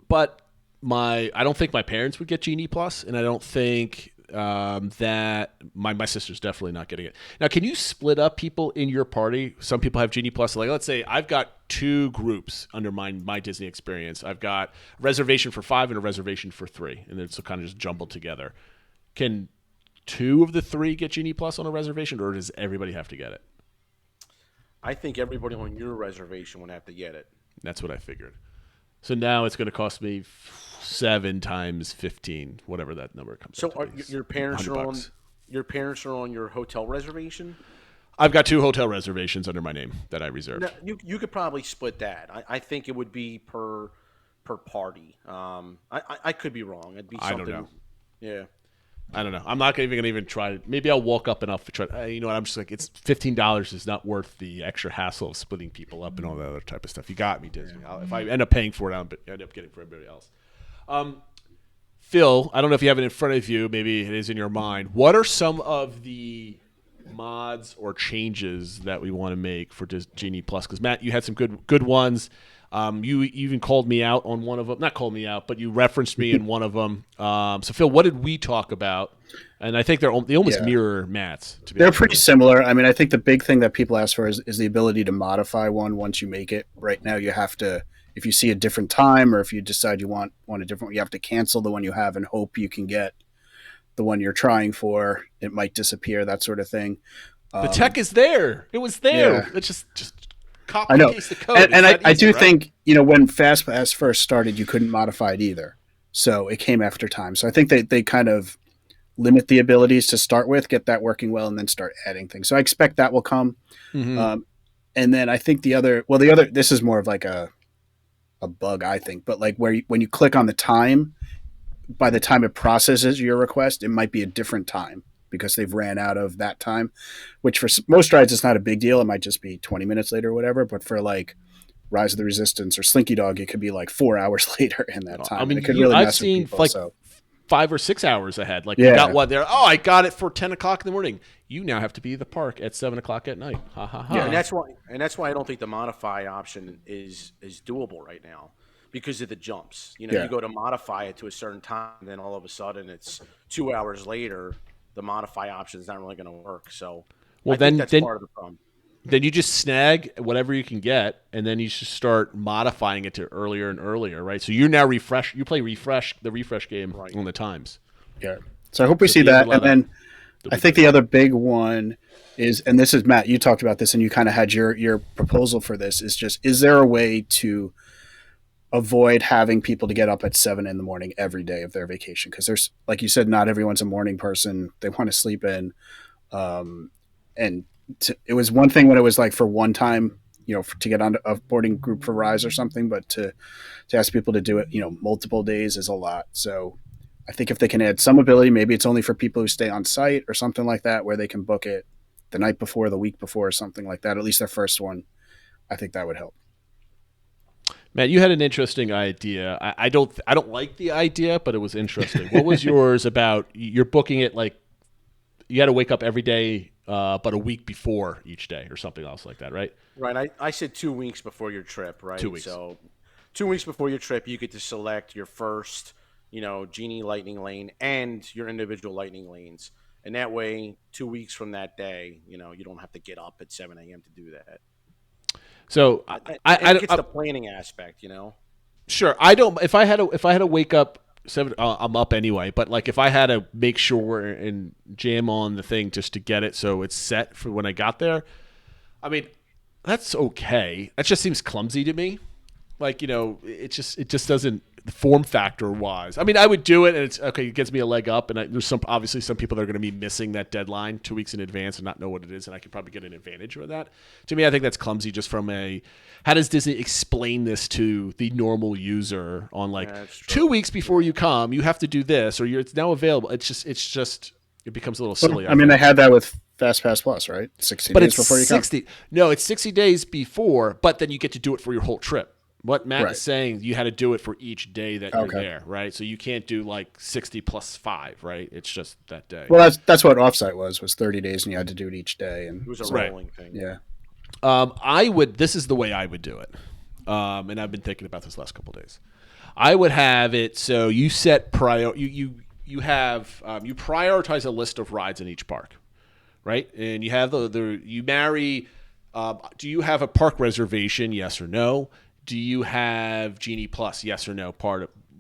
But I don't think my parents would get Genie Plus, and I don't think that my sister's definitely not getting it. Now, can you split up people in your party? Some people have Genie Plus. Like, let's say I've got 2 groups under my Disney experience. I've got a reservation for 5 and a reservation for 3, and it's kind of just jumbled together. Can 2 of the 3 get Genie Plus on a reservation, or does everybody have to get it? I think everybody on your reservation would have to get it. That's what I figured. So now it's going to cost me 7 times 15, whatever that number comes. So out to be. your parents are on your hotel reservation? I've got 2 hotel reservations under my name that I reserved. No, you could probably split that. I think it would be per party. I could be wrong. It'd be something. I don't know. Yeah. I don't know. I'm not even going to try. Maybe I'll walk up enough to try. You know what? I'm just like, it's $15 is not worth the extra hassle of splitting people up and all that other type of stuff. You got me, Disney. If I end up paying for it, I'll end up getting for everybody else. Phil, I don't know if you have it in front of you. Maybe it is in your mind. What are some of the mods or changes that we want to make for Genie Plus? Because Matt, you had some good ones. You even called me out on one of them. Not called me out, but you referenced me in one of them. So, Phil, what did we talk about? And I think they almost mirror Matt's. They're pretty similar. I mean, I think the big thing that people ask for is the ability to modify one once you make it. Right now, you have to, if you see a different time or if you decide you want a different one, you have to cancel the one you have and hope you can get the one you're trying for. It might disappear, that sort of thing. The tech is there. It was there. Yeah. It's just copy I know. paste the code. And I do think, when FastPass first started, you couldn't modify it either. So it came after time. So I think they kind of limit the abilities to start with, get that working well, and then start adding things. So I expect that will come. Mm-hmm. And then I think the other, this is more of like a bug, I think, but like when you click on the time, by the time it processes your request, it might be a different time because they've ran out of that time, which for most rides is not a big deal. It might just be 20 minutes later or whatever. But for like Rise of the Resistance or Slinky Dog, it could be like 4 hours later in that time. I mean, it could really I've seen people, like 5 or 6 hours ahead. Like you got one there. Oh, I got it for 10 o'clock in the morning. You now have to be at the park at 7 o'clock at night. Ha ha ha. Yeah, and that's why I don't think the modify option is doable right now. Because of the jumps, you go to modify it to a certain time, and then all of a sudden it's 2 hours later. The modify option is not really going to work. So, I think that's part of the problem. Then you just snag whatever you can get, and then you just start modifying it to earlier and earlier, right? So you now refresh. You play the refresh game on the times. Yeah. So I hope we see that, and then I think the other big one is, and this is Matt. You talked about this, and you kind of had your proposal for this. Is there a way to avoid having people to get up at 7 a.m. every day of their vacation? Because there's, like you said, not everyone's a morning person. They want to sleep in. It was one thing when it was like for one time, to get on a boarding group for Rise or something, but to ask people to do it, multiple days is a lot. So I think if they can add some ability, maybe it's only for people who stay on site or something like that, where they can book it the night before, the week before, or something like that, at least their first one. I think that would help. Matt, you had an interesting idea. I don't like the idea, but it was interesting. What was yours about? You're booking it like you had to wake up every day, but a week before each day, or something else like that, right? Right. I said 2 weeks before your trip, right? 2 weeks. So 2 weeks before your trip, you get to select your first, Genie lightning lane and your individual lightning lanes. And that way, 2 weeks from that day, you don't have to get up at 7 a.m. to do that. So it gets the planning aspect, Sure. I don't. If I had to wake up 7, I'm up anyway. But like if I had to make sure and jam on the thing just to get it so it's set for when I got there, I mean, that's okay. That just seems clumsy to me. Like it just doesn't form factor wise. I mean, I would do it, and it's okay. It gets me a leg up, and there's obviously some people that are going to be missing that deadline 2 weeks in advance and not know what it is, and I could probably get an advantage with that. To me, I think that's clumsy. Just from how does Disney explain this to the normal user on like 2 weeks before you come, you have to do this, or it's now available. It becomes a little silly. I mean, they had that with FastPass Plus, right? 60 days before you come. No, it's 60 days before, but then you get to do it for your whole trip. What Matt is saying, you had to do it for each day that you're there, right? So you can't do like 60 plus 5, right? It's just that day. Well, that's what Offsite was 30 days, and you had to do it each day. And it was a rolling thing. Yeah. This is the way I would do it, and I've been thinking about this last couple of days. I would have it so you set you prioritize a list of rides in each park, right? And you have you marry. Do you have a park reservation? Yes or no? Do you have Genie Plus? Yes or no?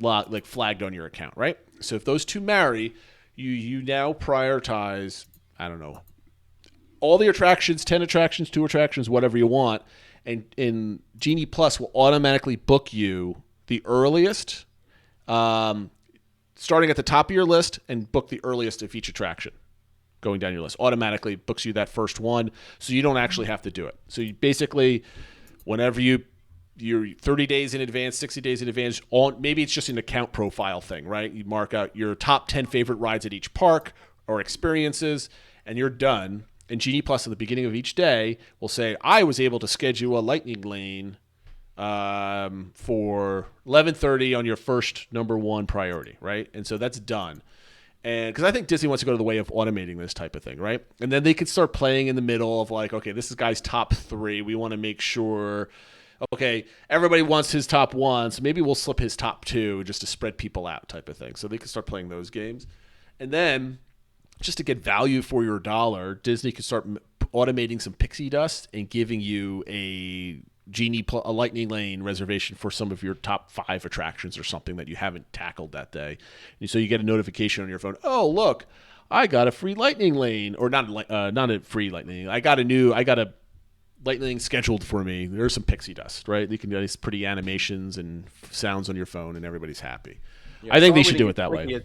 Like flagged on your account, right? So if those two marry, you now prioritize, I don't know, all the attractions, 10 attractions, 2 attractions, whatever you want, and Genie Plus will automatically book you the earliest, starting at the top of your list, and book the earliest of each attraction. Going down your list automatically books you that first one, so you don't actually have to do it. So you basically, whenever you're 30 days in advance, 60 days in advance, maybe it's just an account profile thing, right? You mark out your top 10 favorite rides at each park or experiences, and you're done. And Genie Plus at the beginning of each day will say, I was able to schedule a lightning lane for 11:30 on your first number 1 priority, right? And so that's done. And because I think Disney wants to go to the way of automating this type of thing, right? And then they could start playing in the middle of like, okay, this is guy's top 3. We want to make sure, okay, everybody wants his top 1, so maybe we'll slip his top 2 just to spread people out type of thing. So they could start playing those games. And then just to get value for your dollar, Disney could start automating some pixie dust and giving you a lightning lane reservation for some of your top 5 attractions or something that you haven't tackled that day. And so you get a notification on your phone. Oh, look, I got a free lightning lane, or not a free lightning lane. I got a lightning lane scheduled for me. There's some pixie dust, right? You can do these pretty animations and sounds on your phone, and everybody's happy. Yeah, I think they should do it that way.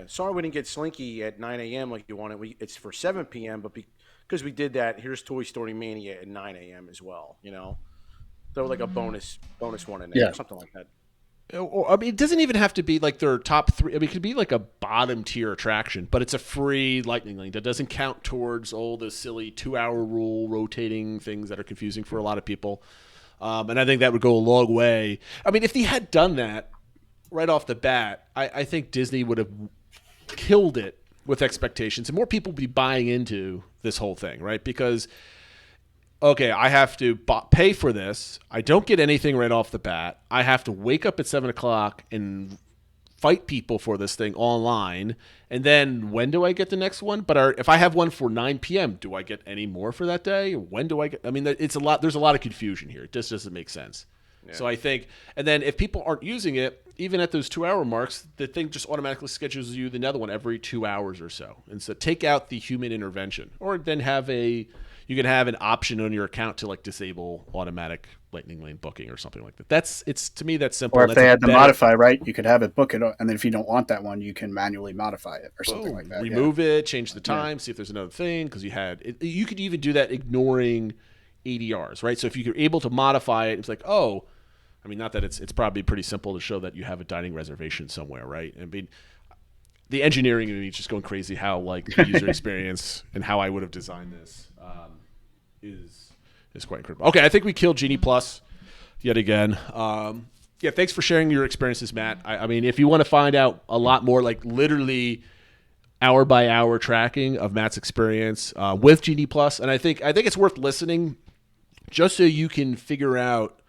Sorry we didn't get Slinky at 9 a.m. like you wanted. It's for 7 p.m., but because we did that, here's Toy Story Mania at 9 a.m. as well, Throw like a bonus one in there, or something like that. I mean, it doesn't even have to be like their top 3. I mean, it could be like a bottom tier attraction, but it's a free lightning lane that doesn't count towards all the silly 2-hour rule rotating things that are confusing for a lot of people. And I think that would go a long way. I mean, if they had done that right off the bat, I think Disney would have killed it with expectations, and more people would be buying into this whole thing, right? Because okay, I have to pay for this. I don't get anything right off the bat. I have to wake up at 7 o'clock and fight people for this thing online. And then when do I get the next one? But if I have one for 9 p.m., do I get any more for that day? When do I get? I mean, there's a lot of confusion here. It just doesn't make sense. Yeah. So I think, and then if people aren't using it, even at those 2-hour marks, the thing just automatically schedules you the another one every 2 hours or so. And so take out the human intervention, or then you can have an option on your account to like disable automatic lightning lane booking or something like that. To me, that's simple. Or if they had to modify, right, you could have it book it, and then if you don't want that one, you can manually modify it or something like that. Remove it, change the time, see if there's another thing, because you could even do that ignoring ADRs, right? So if you're able to modify it, it's like, oh, I mean, not that it's probably pretty simple to show that you have a dining reservation somewhere, right? I mean, the engineering in me is just going crazy how like the user experience and how I would have designed this is quite incredible. Okay, I think we killed Genie Plus yet again. Yeah, thanks for sharing your experiences, Matt. I mean, if you want to find out a lot more, like literally hour by hour tracking of Matt's experience with Genie Plus, and I think it's worth listening just so you can figure out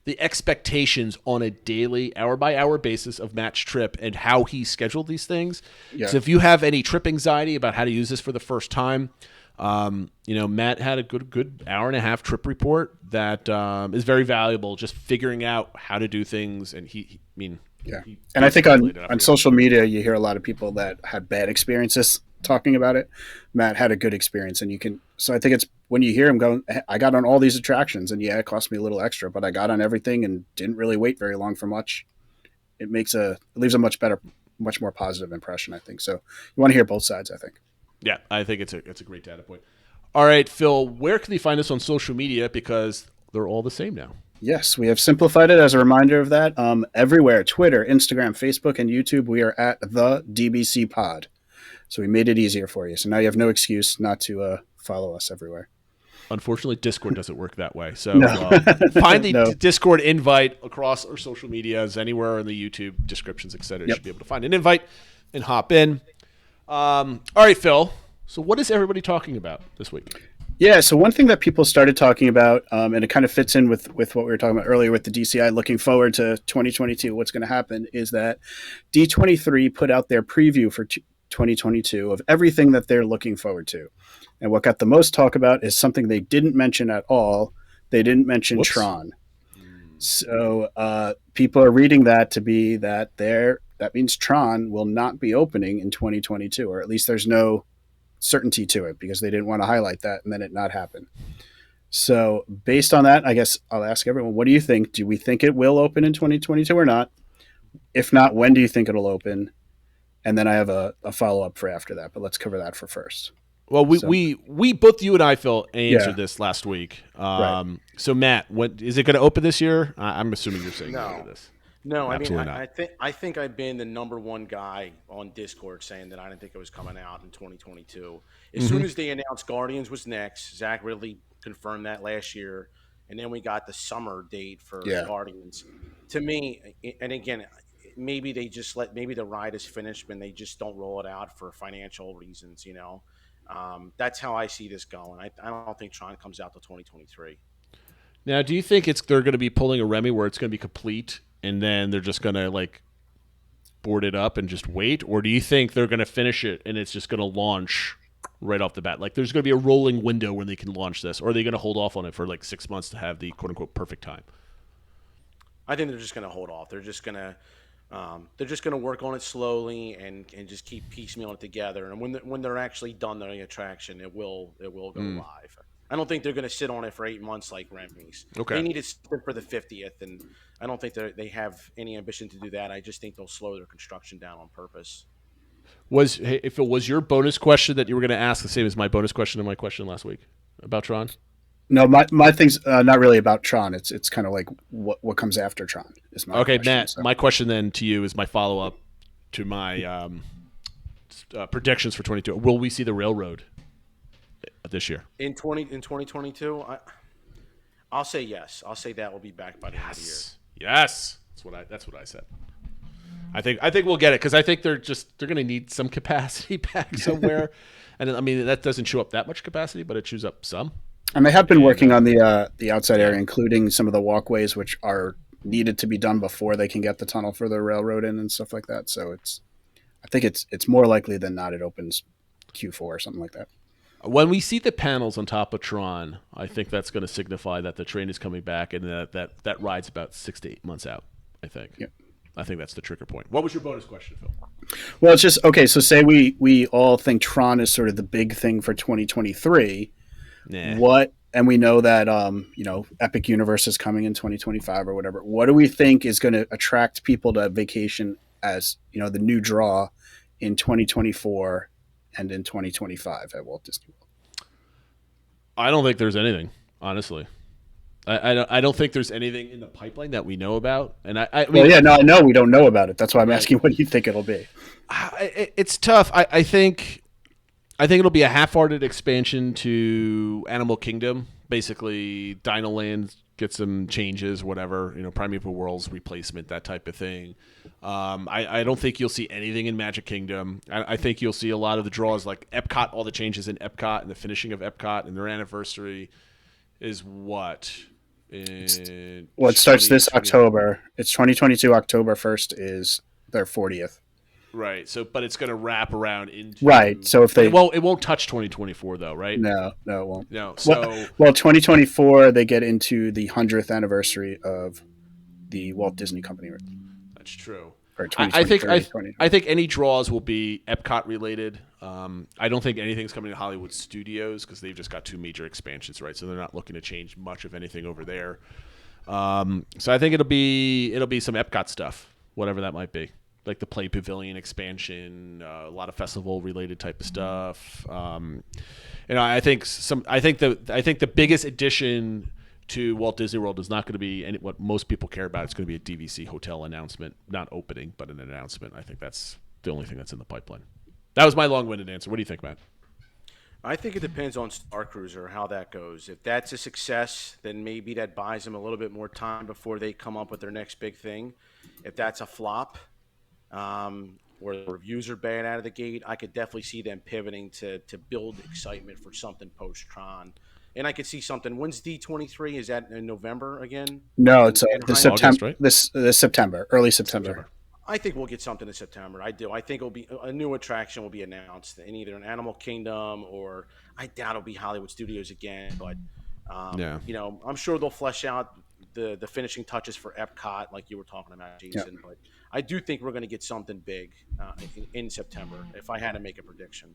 the expectations on a daily, hour by hour basis of Matt's trip and how he scheduled these things. Yeah. So if you have any trip anxiety about how to use this for the first time, Matt had a good hour and a half trip report that is very valuable. Just figuring out how to do things, and and I think on social media you hear a lot of people that had bad experiences talking about it. Matt had a good experience, and so I think it's when you hear him going, I got on all these attractions, and it cost me a little extra, but I got on everything and didn't really wait very long for much. It leaves a much more positive impression, I think. So you want to hear both sides, I think. Yeah, I think it's a great data point. All right, Phil, where can they find us on social media? Because they're all the same now. Yes, we have simplified it as a reminder of that. Everywhere, Twitter, Instagram, Facebook, and YouTube, we are at the DBC Pod. So we made it easier for you. So now you have no excuse not to follow us everywhere. Unfortunately, Discord doesn't work that way. So find the Discord invite across our social medias, anywhere in the YouTube descriptions, etc. You should be able to find an invite and hop in. All right, Phil. So what is everybody talking about this week? Yeah, so one thing that people started talking about, and it kind of fits in with what we were talking about earlier with the DCI, looking forward to 2022, what's going to happen is that D23 put out their preview for 2022 of everything that they're looking forward to. And what got the most talk about is something they didn't mention at all. They didn't mention Tron. So people are reading that to be that means Tron will not be opening in 2022, or at least there's no certainty to it because they didn't want to highlight that and then it not happen. So based on that, I guess I'll ask everyone, what do you think? Do we think it will open in 2022 or not? If not, when do you think it'll open? And then I have a follow-up for after that, but let's cover that for first. Well, we both, you and I, Phil, answered this last week. Right. So Matt, is it going to open this year? I'm assuming you're saying no. This. No, I think I've been the number one guy on Discord saying that I didn't think it was coming out in 2022. As soon as they announced Guardians was next, Zach Ridley confirmed that last year, and then we got the summer date for Guardians. To me, and again, maybe the ride is finished and they just don't roll it out for financial reasons. That's how I see this going. I don't think Tron comes out till 2023. Now, do you think they're going to be pulling a Remy where it's going to be complete? And then they're just going to board it up and just wait? Or do you think they're going to finish it and it's just going to launch right off the bat? There's going to be a rolling window when they can launch this. Or are they going to hold off on it for 6 months to have the quote-unquote perfect time? I think they're just going to hold off. They're just going to work on it slowly and just keep piecemealing it together. And when they're actually done the attraction, it will go live. I don't think they're going to sit on it for 8 months like Remy's. Okay. They need it for the 50th, and I don't think they have any ambition to do that. I just think they'll slow their construction down on purpose. If it was your bonus question that you were going to ask, the same as my bonus question and my question last week about Tron? No, my thing's not really about Tron. It's kind of like what comes after Tron is my question. Matt, so. My question then to you is my follow-up to my predictions for 22. Will we see the railroad this year? In 2022, I'll say yes. I'll say that will be back by the end of the year. Yes. That's what I said. I think we'll get it because I think they're going to need some capacity back somewhere. And I mean, that doesn't chew up that much capacity, but it chews up some. And they have been working on the outside area, including some of the walkways, which are needed to be done before they can get the tunnel for the railroad in and stuff like that. So I think it's more likely than not it opens Q4 or something like that. When we see the panels on top of Tron, I think that's going to signify that the train is coming back and that ride's about 6 to 8 months out, I think. Yeah. I think that's the trigger point. What was your bonus question, Phil? Well, it's just, okay, so say we all think Tron is sort of the big thing for 2023. Nah. And we know that, Epic Universe is coming in 2025 or whatever. What do we think is going to attract people to vacation as, the new draw in 2024 and in 2025 at Walt Disney World? I don't think there's anything, honestly. I don't think there's anything in the pipeline that we know about. And I know we don't know about it. That's why I'm asking what you think it'll be. It's tough. I think it'll be a half-hearted expansion to Animal Kingdom, basically Dino Land get some changes, whatever, Primeval Worlds replacement, that type of thing. I don't think you'll see anything in Magic Kingdom. I think you'll see a lot of the draws like Epcot, all the changes in Epcot and the finishing of Epcot and their anniversary is what? It starts this October. It's 2022. October 1st is their 40th. Right. So, but it's going to wrap around into right. So if they it won't touch 2024 though, right? No, it won't. No. So 2024 they get into the 100th anniversary of the Walt Disney Company. That's true. Or I think any draws will be Epcot related. I don't think anything's coming to Hollywood Studios because they've just got 2 major expansions, right? So they're not looking to change much of anything over there. So I think it'll be some Epcot stuff, whatever that might be. Like the Play Pavilion expansion, a lot of festival related type of stuff. I think the biggest addition to Walt Disney World is not going to be what most people care about. It's going to be a DVC hotel announcement, not opening, but an announcement. I think that's the only thing that's in the pipeline. That was my long-winded answer. What do you think, Matt? I think it depends on Star Cruiser, how that goes. If that's a success, then maybe that buys them a little bit more time before they come up with their next big thing. If that's a flop, or the reviews are bad out of the gate, I could definitely see them pivoting to build excitement for something post-Tron. And I could see something. When's D23? Is that in November again? No, it's this September. Right? This September, early September. I think we'll get something in September. I do. I think it'll be a new attraction will be announced in either an Animal Kingdom or I doubt it'll be Hollywood Studios again. But I'm sure they'll flesh out the finishing touches for Epcot, like you were talking about, Jason. Yep. But I do think we're going to get something big in September, if I had to make a prediction.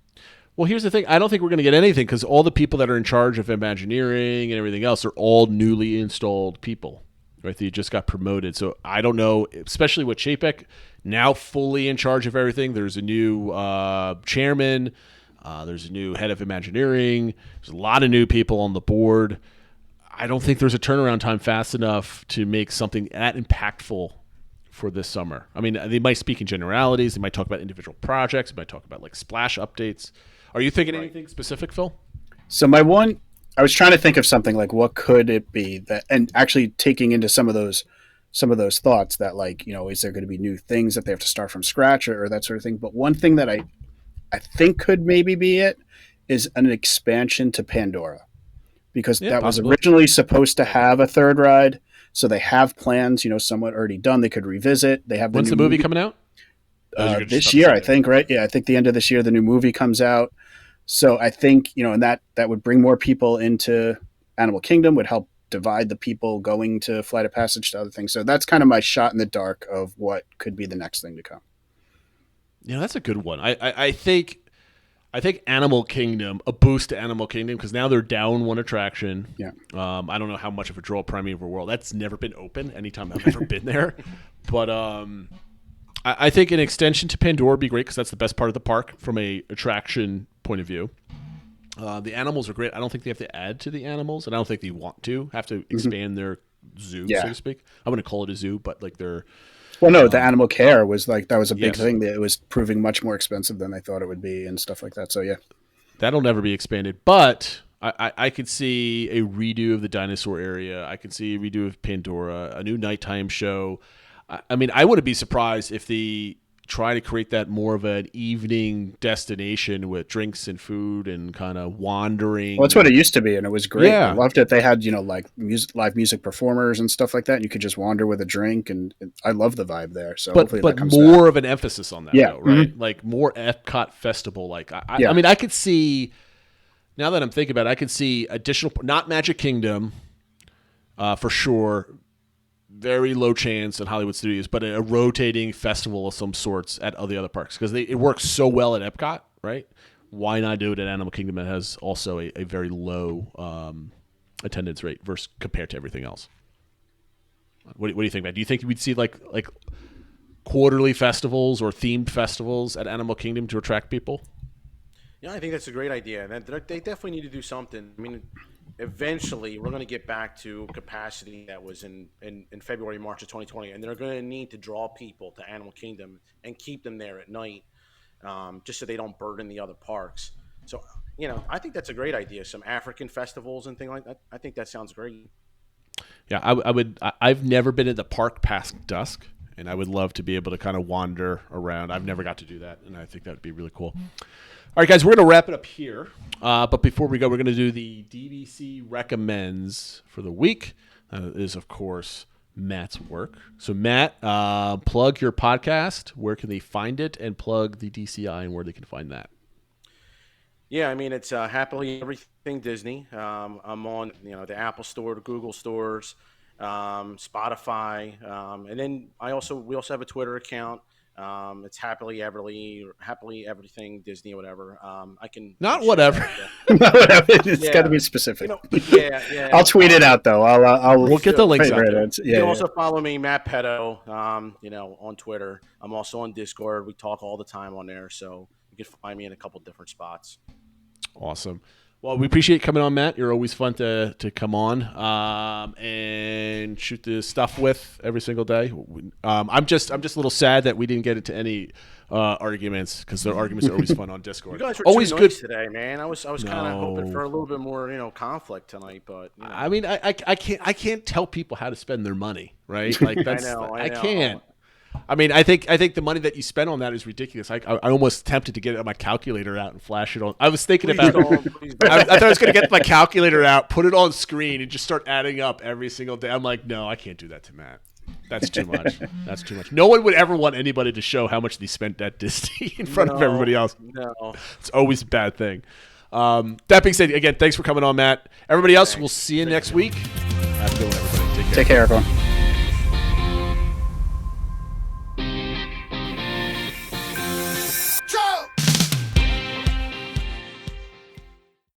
Well, here's the thing. I don't think we're going to get anything because all the people that are in charge of Imagineering and everything else are all newly installed people, right? They just got promoted. So I don't know, especially with Chapek now fully in charge of everything. There's a new chairman. There's a new head of Imagineering. There's a lot of new people on the board. I don't think there's a turnaround time fast enough to make something that impactful for this summer. I mean, they might speak in generalities. They might talk about individual projects. They might talk about like splash updates. Are you thinking anything specific, Phil? So I was trying to think of something like what could it be that, and actually taking into some of those thoughts that like, is there going to be new things that they have to start from scratch or that sort of thing? But one thing that I think could maybe be it is an expansion to Pandora. Because that possibly was originally supposed to have a third ride, so they have plans, somewhat already done. They could revisit. They have. When's the movie coming out? This year, I think. Right? Yeah, I think the end of this year the new movie comes out. So I think and that would bring more people into Animal Kingdom, would help divide the people going to Flight of Passage to other things. So that's kind of my shot in the dark of what could be the next thing to come. Yeah, that's a good one. I think Animal Kingdom, a boost to Animal Kingdom, because now they're down one attraction. Yeah. I don't know how much of a draw Primeval World. That's never been open anytime I've ever been there. But I think an extension to Pandora would be great because that's the best part of the park from a attraction point of view. The animals are great. I don't think they have to add to the animals, and I don't think they want to have to expand their zoo, so to speak. I wouldn't call it a zoo, but like they're... Well, no, the animal care was that was a big thing. That it was proving much more expensive than they thought it would be and stuff like that. So, yeah. That'll never be expanded. But I could see a redo of the dinosaur area. I could see a redo of Pandora, a new nighttime show. I mean, I wouldn't be surprised if they try to create that more of an evening destination with drinks and food and kind of wandering. Well, that's what it used to be, and it was great. Yeah. I loved it. They had, like live music performers and stuff like that, and you could just wander with a drink, and I love the vibe there. So hopefully that comes more back. Of an emphasis on that, though, right? Mm-hmm. Like more Epcot festival. Like I mean, I could see, now that I'm thinking about it, I could see additional, not Magic Kingdom, for sure. Very low chance at Hollywood Studios, but a rotating festival of some sorts at all the other parks because it works so well at Epcot, right? Why not do it at Animal Kingdom that has also a very low attendance rate compared to everything else? What do you think, man? Do you think we'd see like quarterly festivals or themed festivals at Animal Kingdom to attract people? Yeah, I think that's a great idea. And they definitely need to do something. I mean, eventually we're going to get back to capacity that was in February, March of 2020, and they're going to need to draw people to Animal Kingdom and keep them there at night, just so they don't burden the other parks. So, I think that's a great idea. Some African festivals and things like that. I think that sounds great. Yeah, I would. I've never been in the park past dusk, and I would love to be able to kind of wander around. I've never got to do that, and I think that would be really cool. All right, guys, we're going to wrap it up here. But before we go, we're going to do the DVC recommends for the week. Is, of course, Matt's work. So, Matt, plug your podcast. Where can they find it? And plug the DCI and where they can find that. Yeah, I mean, it's Happily Everything Disney. I'm on, the Apple Store, the Google stores, Spotify, and then we also have a Twitter account. It's Happily Everything Disney, whatever. I can not whatever. Whatever. It's got to be specific. Yeah. I'll tweet it out though. We'll get the links out there. You can also follow me, Matt Petto, on Twitter. I'm also on Discord. We talk all the time on there, so you can find me in a couple different spots. Awesome. Well, we appreciate coming on, Matt. You're always fun to come on and shoot the stuff with every single day. I'm just a little sad that we didn't get into any arguments, because their arguments are always fun on Discord. You guys were always too good nice today, man. I was kind of hoping for a little bit more conflict tonight, but I mean, I can't tell people how to spend their money, right? Like that's I know. I can't. I mean, I think the money that you spend on that is ridiculous. I almost tempted to get my calculator out and flash it on. I was thinking about. I thought I was going to get my calculator out, put it on screen, and just start adding up every single day. I'm like, no, I can't do that to Matt. That's too much. That's too much. No one would ever want anybody to show how much they spent at Disney in front of everybody else. No, it's always a bad thing. That being said, again, thanks for coming on, Matt. Everybody else, we'll see you next week. Have a good one, everybody. Take care, everyone.